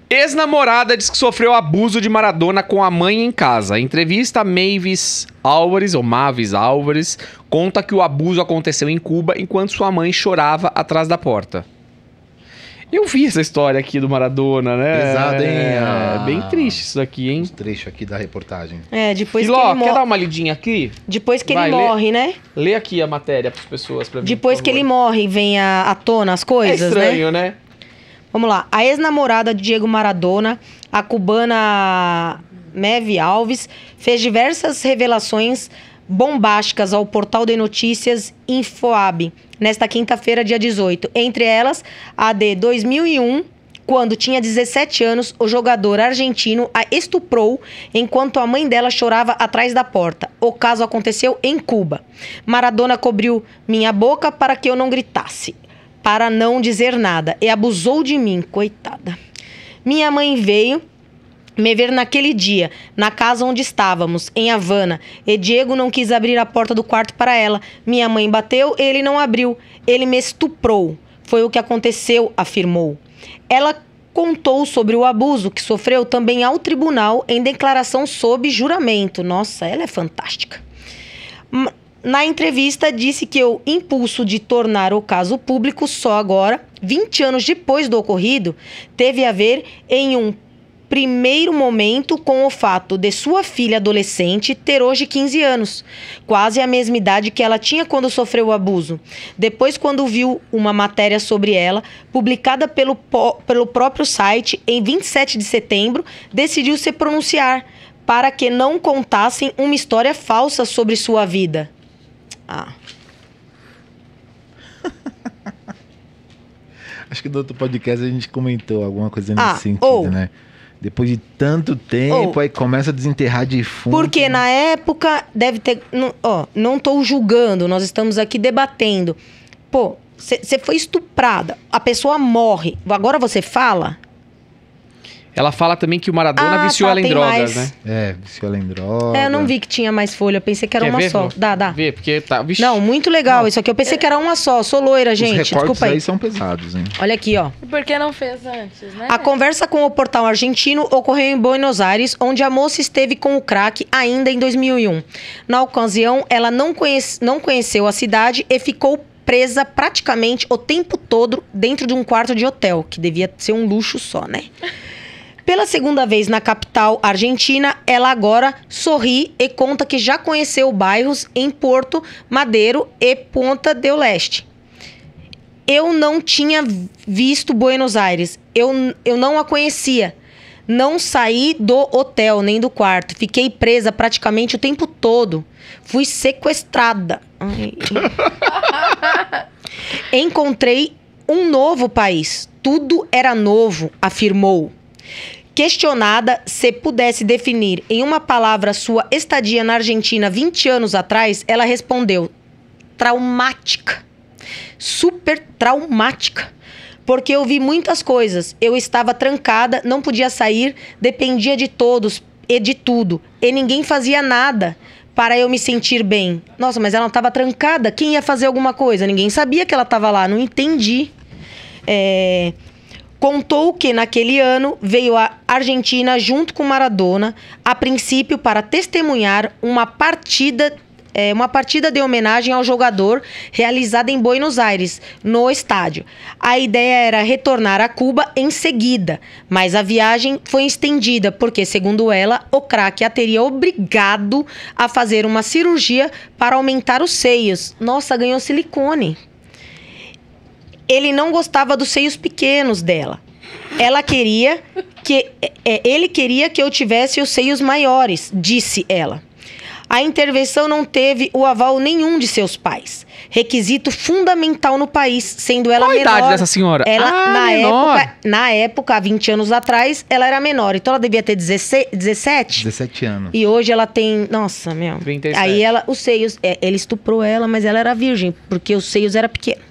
Ex-namorada diz que sofreu abuso de Maradona com a mãe em casa. Em entrevista, Mavis Álvares, conta que o abuso aconteceu em Cuba enquanto sua mãe chorava atrás da porta. Eu vi essa história aqui do Maradona, né? Pesado, hein? É bem triste isso daqui, hein? Os trechos aqui da reportagem. Depois Filó, que ele quer dar uma lidinha aqui? Depois que Vai, ele morre, né? Lê aqui a matéria para as pessoas, pra mim, Depois por que favor. ele morre, vem à tona as coisas, É estranho, né? Vamos lá. A ex-namorada de Diego Maradona, a cubana Mavis Alves, fez diversas revelações bombásticas ao portal de notícias Infoab, nesta quinta-feira, dia 18. Entre elas, a de 2001, quando tinha 17 anos, o jogador argentino a estuprou enquanto a mãe dela chorava atrás da porta. O caso aconteceu em Cuba. Maradona cobriu minha boca para que eu não gritasse, para não dizer nada, e abusou de mim, coitada. Minha mãe veio me ver naquele dia, na casa onde estávamos, em Havana, e Diego não quis abrir a porta do quarto para ela. Minha mãe bateu, ele não abriu. Ele me estuprou. Foi o que aconteceu, afirmou. Ela contou sobre o abuso que sofreu também ao tribunal em declaração sob juramento. Nossa, ela é fantástica. Na entrevista, disse que o impulso de tornar o caso público só agora, 20 anos depois do ocorrido, teve a ver em um primeiro momento com o fato de sua filha adolescente ter hoje 15 anos, quase a mesma idade que ela tinha quando sofreu o abuso. Depois, quando viu uma matéria sobre ela, publicada pelo próprio site em 27 de setembro, decidiu se pronunciar para que não contassem uma história falsa sobre sua vida. Acho que no outro podcast a gente comentou alguma coisa nesse sentido, né? Depois de tanto tempo, aí começa a desenterrar defunto. Porque na época deve ter... Não estou julgando, nós estamos aqui debatendo. Pô, você foi estuprada, a pessoa morre, agora você fala? Ela fala também que o Maradona viciou ela em drogas, né? Viciou ela em drogas. Eu não vi que tinha mais folha, eu pensei que era uma ver, só. Dá. Vê, porque tá... Vixe. Não, muito legal isso aqui, eu pensei que era uma só. Sou loira, gente, Os recortes desculpa aí. são pesados, hein? Olha aqui, ó. E por que não fez antes, né? A conversa com o portal argentino ocorreu em Buenos Aires, onde a moça esteve com o crack ainda em 2001. Na ocasião, ela não conheceu a cidade e ficou presa praticamente o tempo todo dentro de um quarto de hotel, que devia ser um luxo só, né? Pela segunda vez na capital argentina, ela agora sorri e conta que já conheceu bairros em Porto Madeiro e Ponta del Este. Eu não tinha visto Buenos Aires, eu não a conhecia. Não saí do hotel nem do quarto, fiquei presa praticamente o tempo todo. Fui sequestrada. Encontrei um novo país, tudo era novo, afirmou. Questionada se pudesse definir em uma palavra sua estadia na Argentina 20 anos atrás, ela respondeu: traumática. Super traumática. Porque eu vi muitas coisas. Eu estava trancada, não podia sair, dependia de todos e de tudo. E ninguém fazia nada para eu me sentir bem. Nossa, mas ela não estava trancada? Quem ia fazer alguma coisa? Ninguém sabia que ela estava lá, não entendi. Contou que naquele ano veio à Argentina junto com Maradona, a princípio para testemunhar uma partida de homenagem ao jogador realizada em Buenos Aires, no estádio. A ideia era retornar a Cuba em seguida, mas a viagem foi estendida porque, segundo ela, o craque a teria obrigado a fazer uma cirurgia para aumentar os seios. Nossa, ganhou silicone. Ele não gostava dos seios pequenos dela. Ele queria que eu tivesse os seios maiores, disse ela. A intervenção não teve o aval nenhum de seus pais. Requisito fundamental no país, sendo ela menor. Qual a idade dessa senhora? Ela, menor. Na época, há 20 anos atrás, ela era menor. Então ela devia ter 17? 17 anos. E hoje ela tem... Nossa, meu. 37. Aí os seios... ele estuprou ela, mas ela era virgem, porque os seios eram pequenos.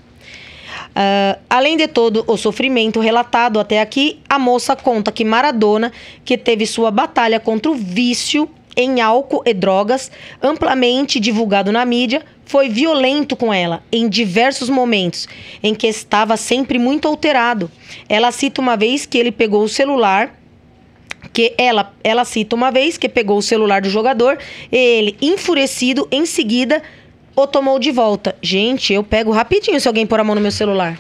Além de todo o sofrimento relatado até aqui, a moça conta que Maradona, que teve sua batalha contra o vício em álcool e drogas, amplamente divulgado na mídia, Foi violento com ela em diversos momentos, em que estava sempre muito alterado. Ela cita uma vez que ele pegou o celular, ela cita uma vez que pegou o celular do jogador, e ele, enfurecido, em seguida, o tomou de volta. Gente, eu pego rapidinho se alguém pôr a mão no meu celular.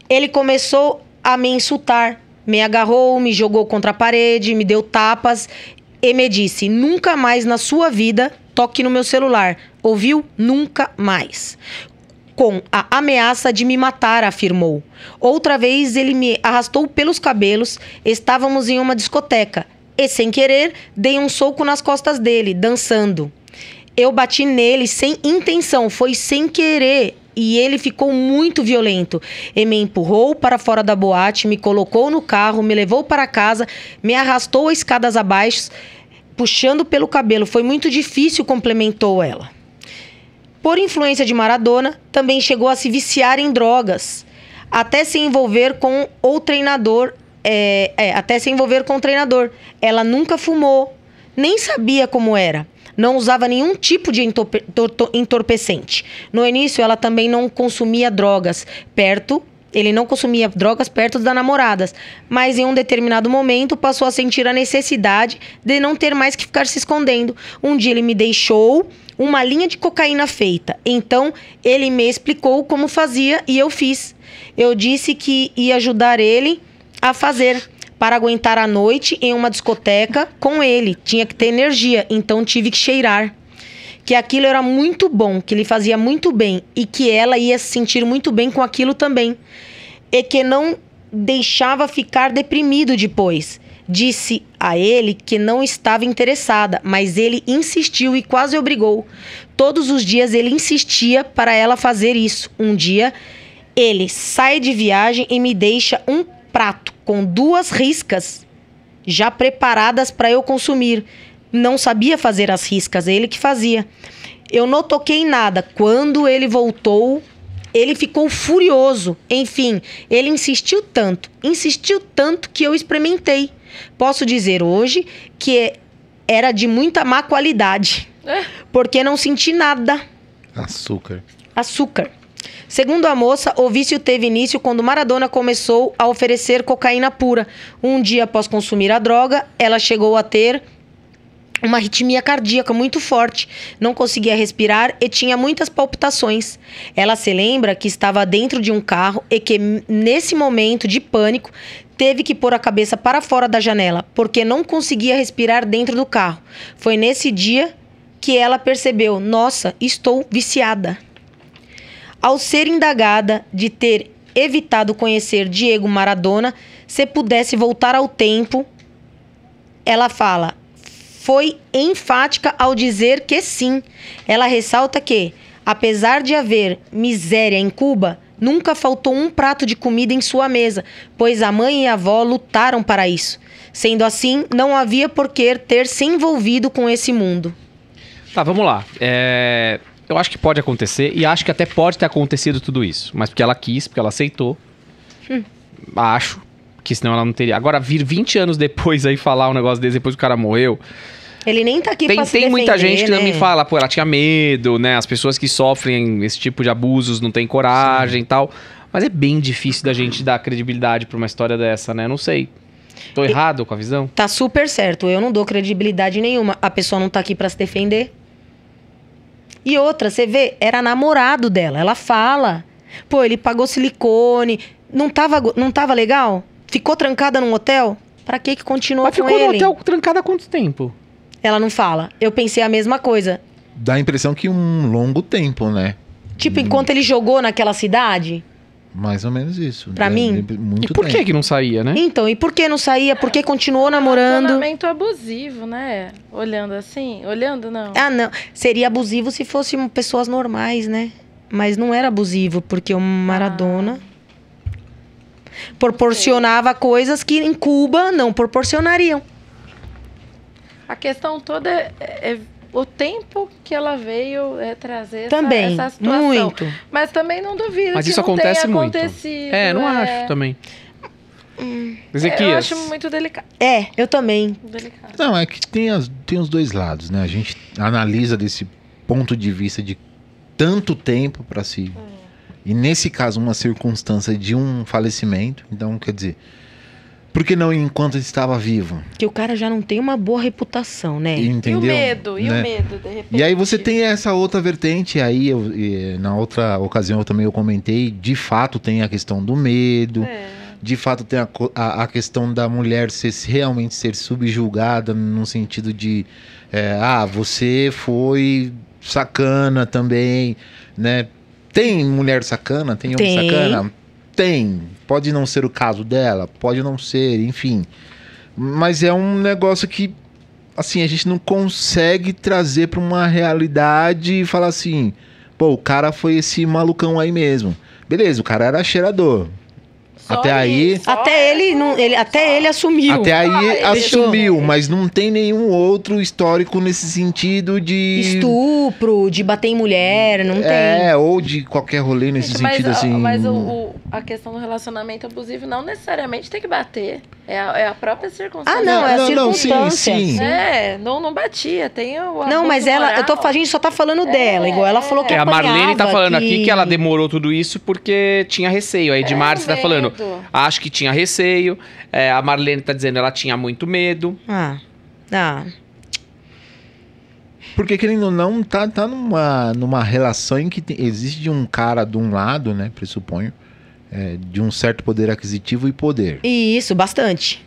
Ele começou a me insultar, me agarrou, me jogou contra a parede, me deu tapas e me disse: nunca mais na sua vida toque no meu celular. Ouviu? Nunca mais. Com a ameaça de me matar, afirmou. Outra vez ele me arrastou pelos cabelos. Estávamos em uma discoteca e, sem querer, dei um soco nas costas dele, dançando. Eu bati nele sem intenção, foi sem querer. E ele ficou muito violento. E me empurrou para fora da boate, me colocou no carro, me levou para casa, me arrastou escadas abaixo, puxando pelo cabelo. Foi muito difícil, complementou ela. Por influência de Maradona, também chegou a se viciar em drogas, até se envolver com o treinador. Ela nunca fumou, nem sabia como era. Não usava nenhum tipo de entorpecente. No início, ela também não consumia drogas Ele não consumia drogas perto das namoradas, mas em um determinado momento passou a sentir a necessidade de não ter mais que ficar se escondendo. Um dia ele me deixou uma linha de cocaína feita. Então ele me explicou como fazia e eu fiz. Eu disse que ia ajudar ele a fazer, para aguentar a noite em uma discoteca com ele. Tinha que ter energia, então tive que cheirar. Que aquilo era muito bom, que ele fazia muito bem e que ela ia se sentir muito bem com aquilo também. E que não deixava ficar deprimido depois. Disse a ele que não estava interessada, mas ele insistiu e quase obrigou. Todos os dias ele insistia para ela fazer isso. Um dia, ele sai de viagem e me deixa um prato com 2 riscas já preparadas para eu consumir. Não sabia fazer as riscas, ele que fazia. Eu não toquei nada. Quando ele voltou, ele ficou furioso. Enfim, ele insistiu tanto que eu experimentei. Posso dizer hoje que era de muita má qualidade, porque não senti nada. Açúcar. Segundo a moça, o vício teve início quando Maradona começou a oferecer cocaína pura. Um dia após consumir a droga, ela chegou a ter uma arritmia cardíaca muito forte, não conseguia respirar e tinha muitas palpitações. Ela se lembra que estava dentro de um carro e que, nesse momento de pânico, teve que pôr a cabeça para fora da janela, porque não conseguia respirar dentro do carro. Foi nesse dia que ela percebeu: nossa, estou viciada. Ao ser indagada de ter evitado conhecer Diego Maradona, se pudesse voltar ao tempo, ela fala... Foi enfática ao dizer que sim. Ela ressalta que, apesar de haver miséria em Cuba, nunca faltou um prato de comida em sua mesa, pois a mãe e a avó lutaram para isso. Sendo assim, não havia por que ter se envolvido com esse mundo. Tá, vamos lá. Eu acho que pode acontecer, e acho que até pode ter acontecido tudo isso. Mas porque ela quis, porque ela aceitou. Acho. Que senão ela não teria. Agora, vir 20 anos depois aí falar um negócio desse, depois que o cara morreu... Ele nem tá aqui pra se defender, tem muita gente que né? também fala, pô, ela tinha medo, né? As pessoas que sofrem esse tipo de abusos não têm coragem e tal. Mas é bem difícil da gente dar credibilidade pra uma história dessa, né? Não sei. Tô errado com a visão? Tá super certo. Eu não dou credibilidade nenhuma. A pessoa não tá aqui pra se defender. E outra, você vê, era namorado dela. Ela fala. Pô, ele pagou silicone. Não tava legal? Ficou trancada num hotel? Pra que continuou com ele? Mas ficou no hotel trancada há quanto tempo? Ela não fala. Eu pensei a mesma coisa. Dá a impressão que um longo tempo, né? Tipo, enquanto ele jogou naquela cidade? Mais ou menos isso. Pra mim? Muito E por que não saía, né? Então, e por que não saía? Por que continuou namorando? Relacionamento abusivo, né? Olhando assim. Olhando, não. Ah, não. Seria abusivo se fossem pessoas normais, né? Mas não era abusivo, porque o Maradona... proporcionava coisas que em Cuba não proporcionariam. A questão toda é o tempo que ela veio trazer também, essa situação. muito. Mas também não duvido Mas que isso não acontece tenha muito. acontecido. Não acho também. Ezequias. Eu acho muito delicado. Eu também. Delicado. Não, é que tem os dois lados, né? A gente analisa desse ponto de vista de tanto tempo para si. E nesse caso, uma circunstância de um falecimento. Então, quer dizer, por que não enquanto ele estava vivo? Que o cara já não tem uma boa reputação, né? Entendeu? E o medo, né? de repente. E aí você tem essa outra vertente, aí na outra ocasião eu comentei, de fato tem a questão do medo, de fato tem a questão da mulher realmente ser subjugada no sentido de, você foi sacana também, né? Tem mulher sacana? Tem homem sacana? Tem. Pode não ser o caso dela, pode não ser, enfim. Mas é um negócio que, assim, a gente não consegue trazer para uma realidade e falar assim, pô, o cara foi esse malucão aí mesmo. Beleza, o cara era cheirador. Até ele assumiu. Até aí assumiu, mas não tem nenhum outro histórico nesse sentido de... Estupro, de bater em mulher, não tem. Ou de qualquer rolê nesse sentido, assim... Mas a questão do relacionamento abusivo não necessariamente tem que bater. É a própria circunstância. É a circunstância. Sim. Não batia. Tem o não, mas a gente só tá falando dela, igual ela falou que a Marlene tá falando que... aqui que ela demorou tudo isso porque tinha receio. Aí de Márcia tá falando, acho que tinha receio. A Marlene tá dizendo que ela tinha muito medo. Porque querendo ou não, tá numa relação em que existe de um cara de um lado, né, pressuponho, de um certo poder aquisitivo e poder. Isso, bastante.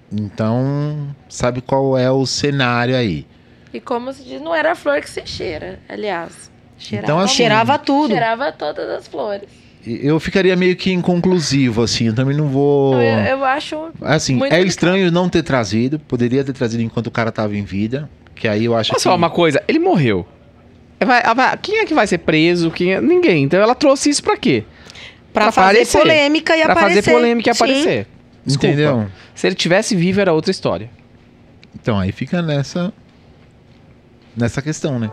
Então, sabe qual é o cenário aí. E como se diz, não era a flor que se cheira, aliás. Cheirava tudo. Cheirava todas as flores. Eu ficaria meio que inconclusivo, assim, eu também não vou... Eu acho... Assim, muito estranho não ter trazido, poderia ter trazido enquanto o cara tava em vida, que aí eu acho que... Posso falar uma coisa? Ele morreu. Quem é que vai ser preso? Ninguém. Então ela trouxe isso pra quê? Pra fazer polêmica e aparecer. Pra fazer polêmica e aparecer. Desculpa. Entendeu? Se ele tivesse vivo, era outra história. Então, aí fica nessa questão, né?